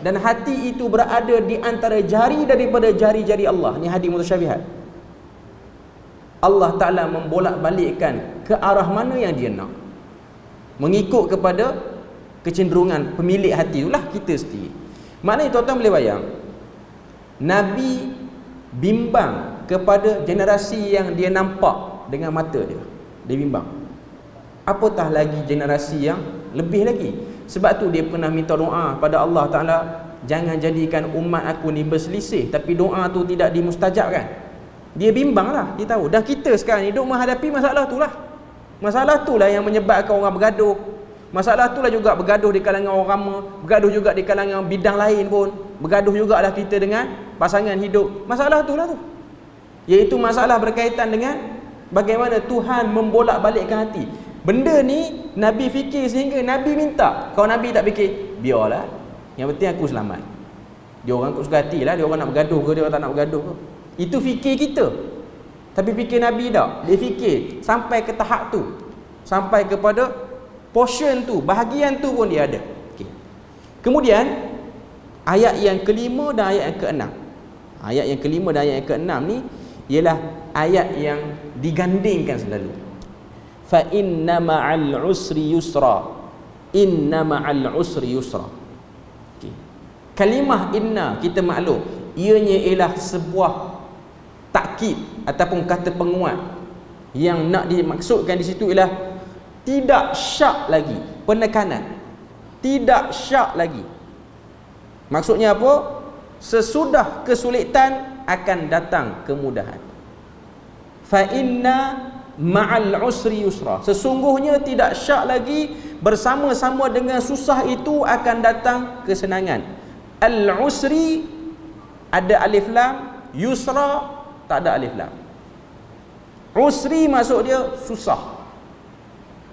dan hati itu berada di antara jari daripada jari-jari Allah. Ni hadis mutasyabihat. Allah Ta'ala membolak-balikkan ke arah mana yang dia nak, mengikut kepada kecenderungan pemilik hati itulah kita sendiri. Maknanya tuan-tuan boleh bayang, Nabi bimbang kepada generasi yang dia nampak dengan mata dia. Dia bimbang. Apatah lagi generasi yang lebih lagi. Sebab tu dia pernah minta doa pada Allah Ta'ala, jangan jadikan umat aku ni berselisih. Tapi doa tu tidak dimustajabkan. Dia bimbang lah, dia tahu. Dan kita sekarang ni duk menghadapi masalah tu lah. Masalah tu lah yang menyebabkan orang bergaduh. Masalah tu lah juga bergaduh di kalangan orang ramah, bergaduh juga di kalangan bidang lain pun. Bergaduh jugalah kita dengan pasangan hidup. Masalah tu lah tu, iaitu masalah berkaitan dengan bagaimana Tuhan membolak-balikkan hati. Benda ni Nabi fikir sehingga Nabi minta. Kalau Nabi tak fikir, biarlah, yang penting aku selamat. Dia orang suka hati lah, dia orang nak bergaduh ke, dia orang tak nak bergaduh ke. Itu fikir kita. Tapi fikir Nabi tak. Dia fikir sampai ke tahap tu, sampai kepada portion tu, bahagian tu pun dia ada. Okay. Kemudian Ayat yang kelima dan ayat yang keenam. Ayat yang kelima dan ayat yang keenam ni ialah ayat yang digandingkan selalu. Fa inna ma'al usri yusra. Inna ma'al usri yusra. Okay. Kalimah inna kita maklum, ianya ialah sebuah takkid ataupun kata penguat. Yang nak dimaksudkan di situ ialah tidak syak lagi, penekanan. Tidak syak lagi. Maksudnya apa? Sesudah kesulitan akan datang kemudahan. Fa inna ma'al usri yusra. Sesungguhnya tidak syak lagi, bersama-sama dengan susah itu akan datang kesenangan. Al-usri ada alif lam, yusra tak ada alif lam. Usri maksud dia susah.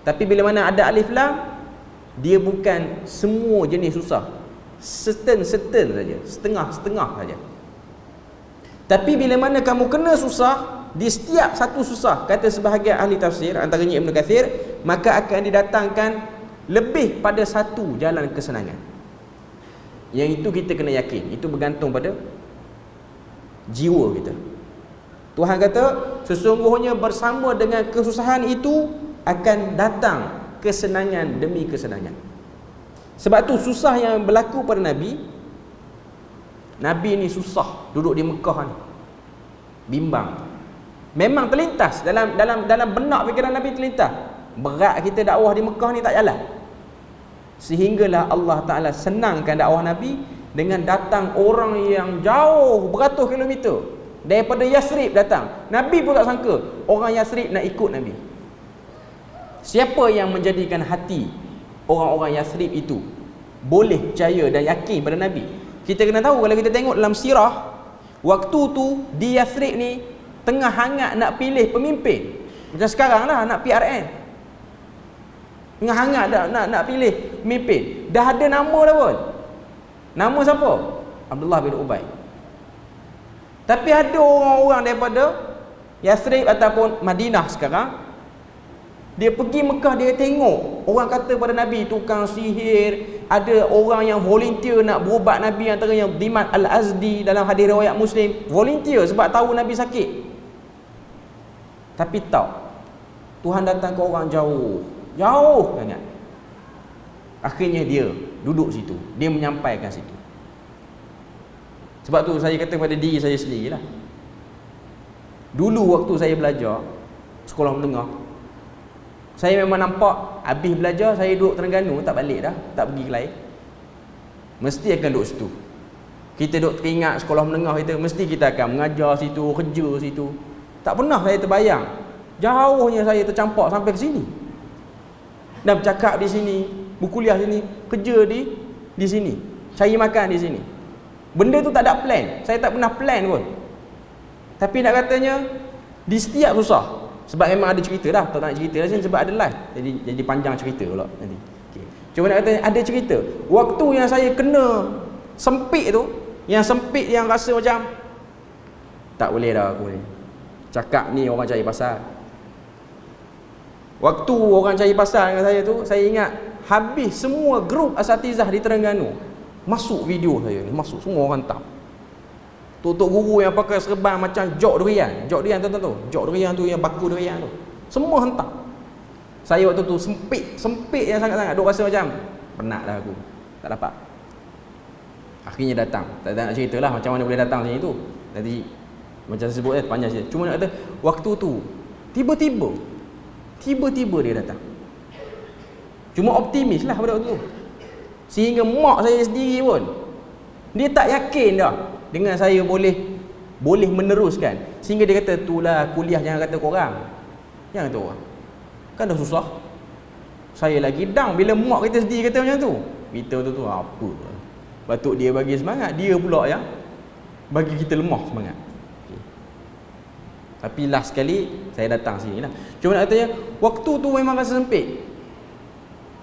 Tapi bila mana ada alif lam, dia bukan semua jenis susah. Certain saja, setengah-setengah saja. Tapi bila mana kamu kena susah, di setiap satu susah, kata sebahagian ahli tafsir, antaranya Ibn Kathir, maka akan didatangkan lebih pada satu jalan kesenangan. Yang itu kita kena yakin, itu bergantung pada jiwa kita. Tuhan kata, sesungguhnya bersama dengan kesusahan itu akan datang kesenangan demi kesenangan. Sebab tu susah yang berlaku pada Nabi ni susah duduk di Mekah ni. Bimbang. Memang terlintas dalam benak fikiran Nabi terlintas. Berat kita dakwah di Mekah ni tak jalan. Sehinggalah Allah Ta'ala senangkan dakwah Nabi dengan datang orang yang jauh beratus kilometer daripada Yasrib datang. Nabi pun tak sangka orang Yasrib nak ikut Nabi. Siapa yang menjadikan hati orang-orang Yasrib itu boleh percaya dan yakin pada Nabi? Kita kena tahu, kalau kita tengok dalam sirah, waktu tu di Yasrib ni tengah hangat nak pilih pemimpin. Macam sekarang lah nak PRN, tengah hangat nak pilih pemimpin. Dah ada nama dah pun. Nama siapa? Abdullah bin Ubay. Tapi ada orang-orang daripada Yasrib ataupun Madinah sekarang, dia pergi Mekah, dia tengok orang kata pada Nabi tukang sihir. Ada orang yang volunteer nak berubat Nabi, antaranya Dimat Al-Azdi dalam hadis riwayat Muslim, volunteer sebab tahu Nabi sakit. Tapi tahu Tuhan datang ke orang jauh sangat. Akhirnya dia duduk situ, dia menyampaikan situ. Sebab tu saya kata pada diri saya sendirilah. Dulu waktu saya belajar sekolah menengah, saya memang nampak habis belajar saya duduk Terengganu, tak balik dah, tak pergi ke lain. Mesti akan duduk situ. Kita duduk teringat sekolah menengah kita, mesti kita akan mengajar situ, kerja situ. Tak pernah saya terbayang jauhnya saya tercampak sampai ke sini. Dan bercakap di sini, berkuliah sini, kerja di sini, cari makan di sini. Benda tu tak ada plan. Saya tak pernah plan pun. Tapi nak katanya di setiap susah. Sebab memang ada cerita dah, tak nak cerita dah sini sebab ada live. Jadi panjang cerita pula nanti. Okay. Cuma nak kata ada cerita. Waktu yang saya kena sempit tu, yang sempit yang rasa macam tak boleh dah aku ni. Cakap ni orang cari pasal. Waktu orang cari pasal dengan saya tu, saya ingat habis semua grup asatizah di Terengganu masuk video saya ni, masuk semua orang tahu. Tok guru yang pakai serban macam jok durian. Jok durian tu. Jok durian tu yang baku durian tu. Semua hentak. Saya waktu tu sempit yang sangat-sangat. Duk rasa macam penat dah aku. Tak dapat. Akhirnya datang. Tak nak ceritalah macam mana boleh datang sini tu. Nanti macam saya sebut panjang cerita. Cuma nak kata waktu tu tiba-tiba dia datang. Cuma optimis lah pada waktu tu. Sehingga mak saya sendiri pun dia tak yakin dah dengan saya boleh meneruskan. Sehingga dia kata, itulah kuliah jangan kata korang. Jangan kata orang. Kan dah susah. Saya lagi down bila mak kita sendiri kata macam tu. Kita tu apa? Patut dia bagi semangat, dia pula yang bagi kita lemah semangat. Okay. Tapi last sekali saya datang sini lah. Cuma nak katanya, waktu tu memang rasa sempit.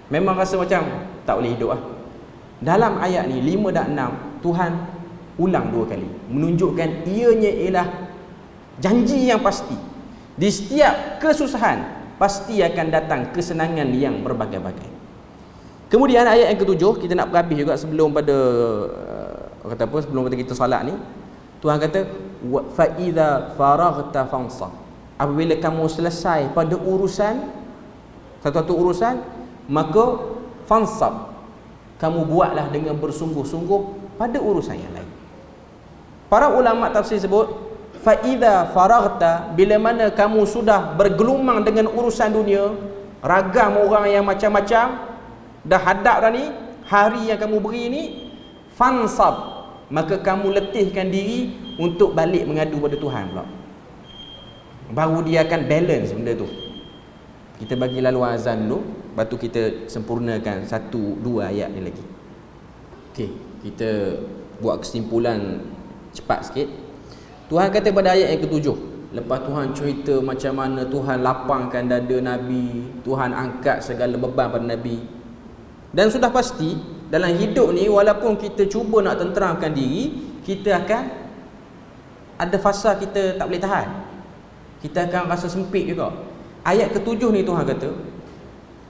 Memang rasa macam tak boleh hidup lah. Dalam ayat ni 5 dan 6 Tuhan ulang 2 kali menunjukkan ianya ialah janji yang pasti. Di setiap kesusahan pasti akan datang kesenangan yang berbagai-bagai. Kemudian ayat yang ke-7 kita nak berhabis juga sebelum pada kata apa sebelum kita solat ni, Tuhan kata fa idza faraghta fansab. Apabila kamu selesai pada urusan satu urusan, maka fansab, kamu buatlah dengan bersungguh-sungguh pada urusan yang lain. Para ulama tafsir sebut fa idza faraghta, bila mana kamu sudah bergelumang dengan urusan dunia, ragam orang yang macam-macam dah hadap dah ni, hari yang kamu beri ni, fansab, maka kamu letihkan diri untuk balik mengadu pada Tuhan pula. Baru dia akan balance benda tu. Kita bagi laluan azan dulu, lepas tu kita sempurnakan 1-2 ayat ni lagi. Okey, kita buat kesimpulan cepat sikit. Tuhan kata pada ayat yang ke-7, lepas Tuhan cerita macam mana Tuhan lapangkan dada Nabi, Tuhan angkat segala beban pada Nabi. Dan sudah pasti dalam hidup ni, walaupun kita cuba nak tenteramkan diri, kita akan ada fasa kita tak boleh tahan. Kita akan rasa sempit juga. Ayat ke-7 ni Tuhan kata,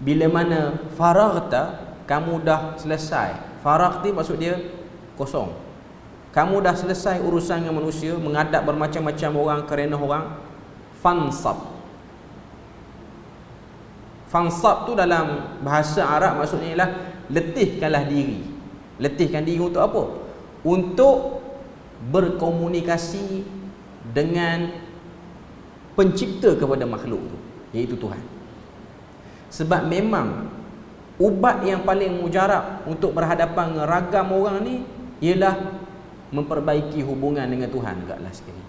bila mana faraghta, kamu dah selesai. Faragh ni maksud dia kosong. Kamu dah selesai urusan dengan manusia, menghadap bermacam-macam orang kerana orang, fansab. Fansab tu dalam bahasa Arab maksudnya ialah letihkanlah diri. Letihkan diri untuk apa? Untuk berkomunikasi dengan pencipta kepada makhluk tu, iaitu Tuhan. Sebab memang ubat yang paling mujarab untuk berhadapan dengan ragam orang ni ialah memperbaiki hubungan dengan Tuhan degatlah sekali.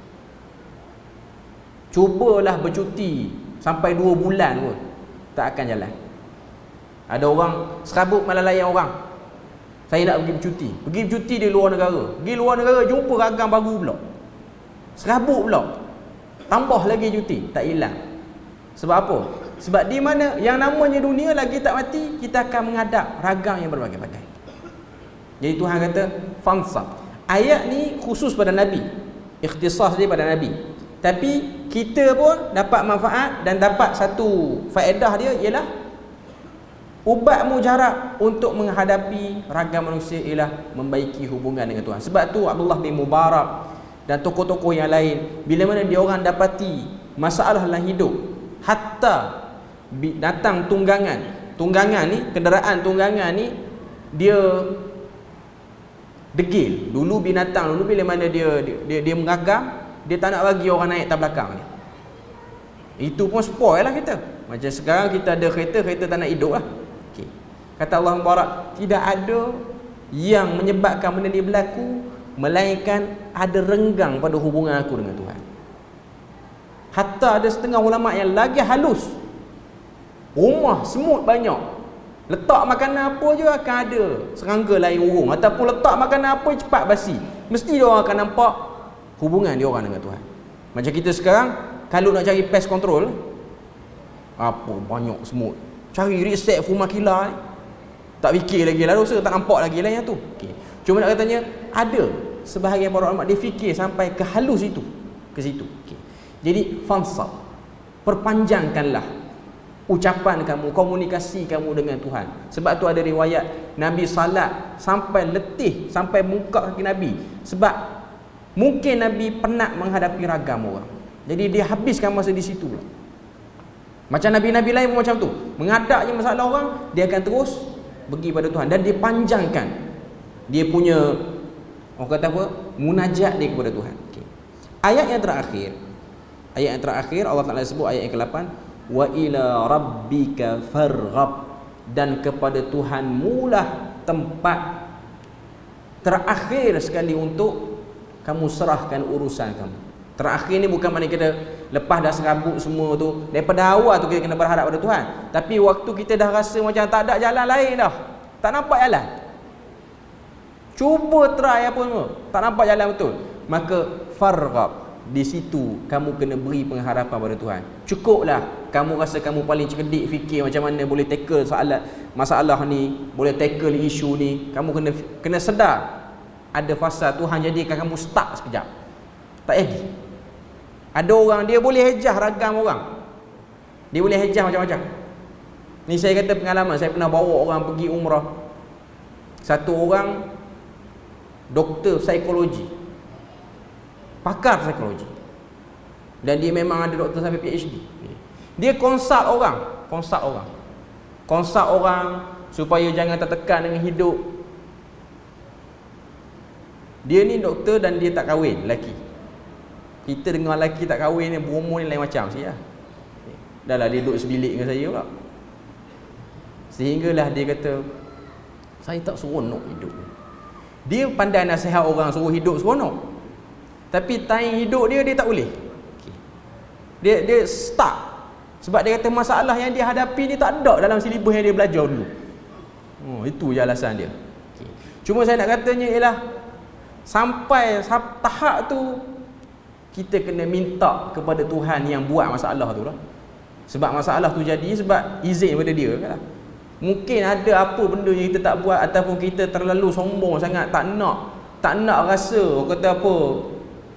Cubalah bercuti sampai 2 bulan pun tak akan jalan. Ada orang serabut malah layan orang, saya nak pergi bercuti. Pergi bercuti di luar negara, pergi luar negara jumpa ragam baru pula, serabut pula, tambah lagi cuti, tak hilang. Sebab apa? Sebab di mana yang namanya dunia lagi tak mati, kita akan menghadap ragam yang berbagai-bagai. Jadi Tuhan kata fansab. Ayat ni khusus pada Nabi, ikhtisas dia pada Nabi. Tapi kita pun dapat manfaat dan dapat satu faedah dia, ialah ubat mujarab untuk menghadapi ragam manusia ialah membaiki hubungan dengan Tuhan. Sebab tu Abdullah bin Mubarak dan tokoh-tokoh yang lain, bila mana dia orang dapati masalah dalam hidup, hatta datang tunggangan ni, kenderaan tunggangan ni, dia degil. Dulu binatang dulu bila mana dia mengagam, dia tak nak bagi orang naik atas belakang ni. Itu pun spoil lah kita. Macam sekarang kita ada kereta tak nak hidup lah. Okay. Kata Allah Mubarak, tidak ada yang menyebabkan benda ni berlaku melainkan ada renggang pada hubungan aku dengan Tuhan. Hatta ada setengah ulama yang lagi halus, rumah semut banyak, letak makanan apa je akan ada serangga lain urung, ataupun letak makanan apa cepat basi, mesti dia orang akan nampak hubungan dia orang dengan Tuhan. Macam kita sekarang kalau nak cari pest control, apa banyak semut, cari reset fuma killer ni, tak fikir lagi lah dosa, tak nampak lagi lah yang tu. Okay. Cuma nak katanya ada sebahagian para ulama dia fikir sampai ke halus itu, ke situ. Okay. Jadi fansab, perpanjangkanlah ucapan kamu, komunikasi kamu dengan Tuhan. Sebab tu ada riwayat Nabi salat sampai letih, sampai muka kaki Nabi, sebab mungkin Nabi penat menghadapi ragam orang. Jadi dia habiskan masa di situ. Macam Nabi-Nabi lain pun macam tu, menghadapnya masalah orang, dia akan terus pergi pada Tuhan, dan dia panjangkan dia punya, orang kata apa, munajat dia kepada Tuhan. Okay. Ayat yang terakhir Allah Ta'ala sebut, ayat yang ke-8, wa ila rabbika farghab, dan kepada Tuhanmu lah tempat terakhir sekali untuk kamu serahkan urusan kamu. Terakhir ni bukan maknanya kita lepas dah serabut semua tu, daripada awal tu kita kena berhadap pada Tuhan. Tapi waktu kita dah rasa macam tak ada jalan lain dah, tak nampak jalan, cuba try apa semua, tak nampak jalan betul, maka farghab, di situ kamu kena beri pengharapan pada Tuhan. Cukuplah kamu rasa kamu paling cerdik fikir macam mana boleh tackle masalah ni, boleh tackle isu ni. Kamu kena sedar ada fasa Tuhan jadikan kamu stuck sekejap, tak jadi. Ada orang dia boleh hejah ragam orang, dia boleh hejah macam-macam. Ni saya kata pengalaman, saya pernah bawa orang pergi umrah. Satu orang doktor psikologi, pakar psikologi, dan dia memang ada doktor sampai PhD. Dia consult orang supaya jangan tertekan dengan hidup. Dia ni doktor dan dia tak kahwin, lelaki. Kita dengar lelaki tak kahwin ni, berumur ni lain macam sikit lah. Dah lah dia duduk sebilik dengan saya pula. Sehinggalah dia kata, saya tak seronok hidup. Dia pandai nasihat orang suruh hidup seronok, tapi time hidup dia tak boleh. Dia stuck. Sebab dia kata masalah yang dia hadapi ni tak ada dalam silibus yang dia belajar dulu. Itu je alasan dia. Cuma saya nak katanya ialah, sampai tahap tu kita kena minta kepada Tuhan yang buat masalah tu lah. Sebab masalah tu jadi sebab izin daripada dia kan. Mungkin ada apa benda yang kita tak buat, ataupun kita terlalu sombong sangat, tak nak rasa kata apa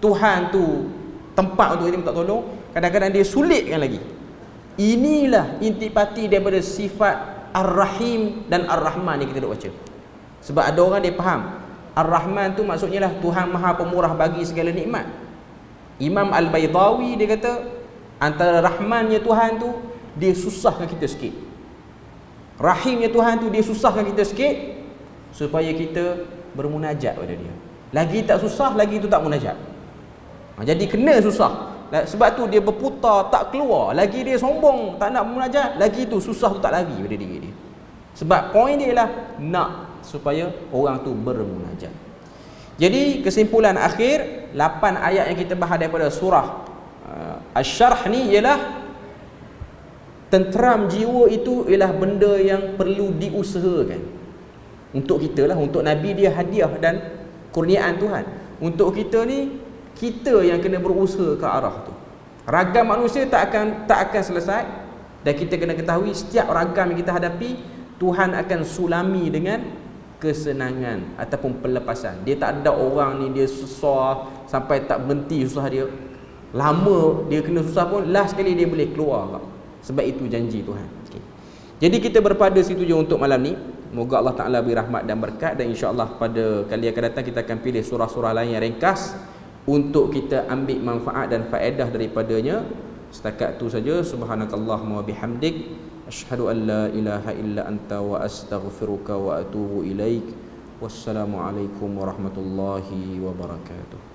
Tuhan tu tempat untuk kita minta tolong. Kadang-kadang dia sulitkan lagi. Inilah intipati daripada sifat Ar-Rahim dan Ar-Rahman yang kita duk baca. Sebab ada orang dia faham Ar-Rahman tu maksudnya lah Tuhan Maha Pemurah bagi segala nikmat. Imam Al-Baydawi dia kata antara Rahmannya Tuhan tu dia susahkan kita sikit, Rahimnya Tuhan tu dia susahkan kita sikit, supaya kita bermunajat pada dia. Lagi tak susah, lagi tu tak munajat. Jadi kena susah. Sebab tu dia berputar tak keluar. Lagi dia sombong tak nak munajat, lagi tu susah tu tak lari pada diri dia. Sebab poin dia ialah nak supaya orang tu bermunajat. Jadi kesimpulan akhir 8 ayat yang kita bahas daripada surah Asy-Syarh ni ialah tenteram jiwa itu ialah benda yang perlu diusahakan. Untuk kita lah, untuk Nabi dia hadiah dan kurniaan Tuhan. Untuk kita ni, kita yang kena berusaha ke arah tu. Ragam manusia tak akan selesai, dan kita kena ketahui setiap ragam yang kita hadapi Tuhan akan sulami dengan kesenangan ataupun pelepasan. Dia tak ada orang ni dia susah sampai tak berhenti susah dia. Lama dia kena susah pun last sekali dia boleh keluar. Sebab itu janji Tuhan. Okay. Jadi kita berpada situ je untuk malam ni. Moga Allah Ta'ala beri rahmat dan berkat, dan insya-Allah pada kali akan datang kita akan pilih surah-surah lain yang ringkas untuk kita ambil manfaat dan faedah daripadanya. Setakat tu saja. Subhanakallahumma wa bihamdik, asyhadu an la ilaha illa anta wa astaghfiruka wa atubu ilaik. Wassalamualaikum warahmatullahi wabarakatuh.